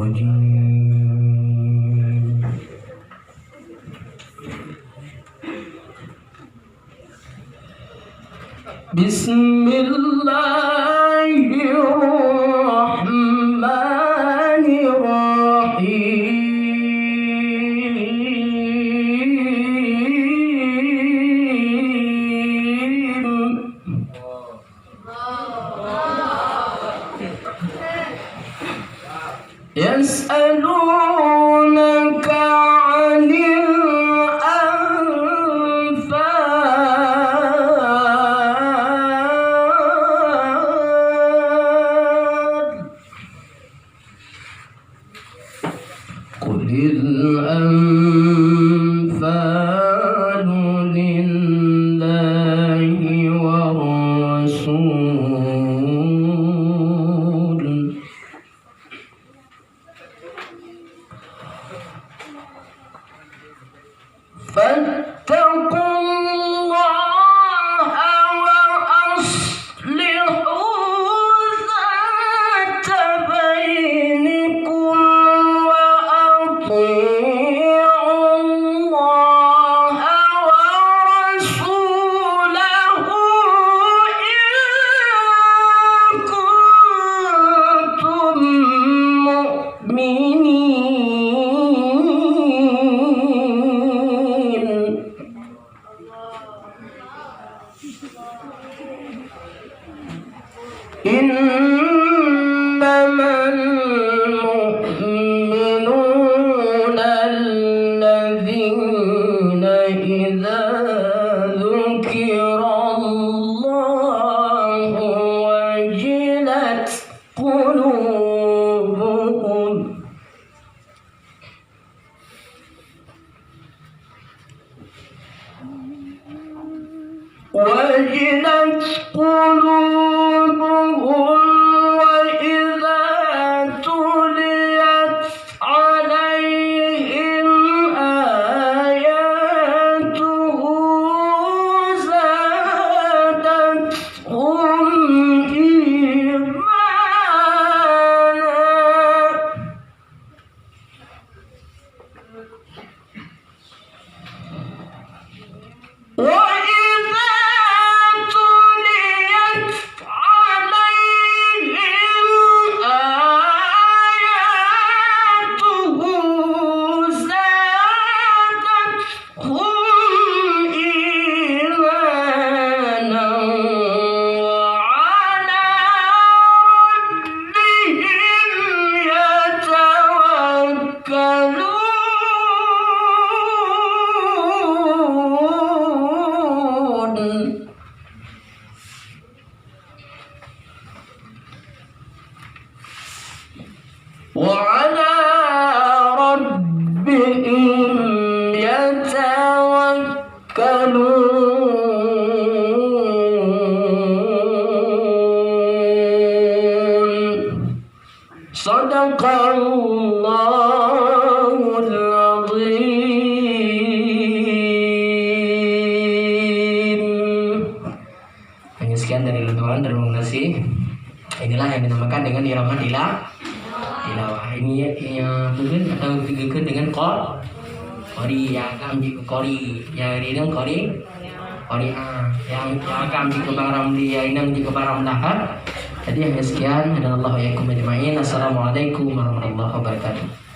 الرجيم بسم الله الرحمن الرحيم يسألونك عن الأنفال قل الأنفال لله والرسول فاتقوا الله وأصلحوا ذات بينكم وأطيعوا الله ورسوله إن كنتم مؤمنين. إنما المؤمنون الذين إذا ذكر الله وجلت قلوبهم وإذا تليت عليهم آياته زادتهم إيمانا وإذا تليت عليهم آياته زادتهم إيمانا وعلى ربهم يتوكلون. وعلى ربهم يتوكلون. صدق الله العظيم. Hanya sekian dari Tuhan. Terima kasih. Inilah yang dinamakan dengan irama tilawah. Ini yang mungkin atau digerakan dengan kori yang akan jika kori yang ini kori yang akan jika barang dia ini jika barang lahar. Jadi hanya sekian. Assalamualaikum warahmatullahi wabarakatuh.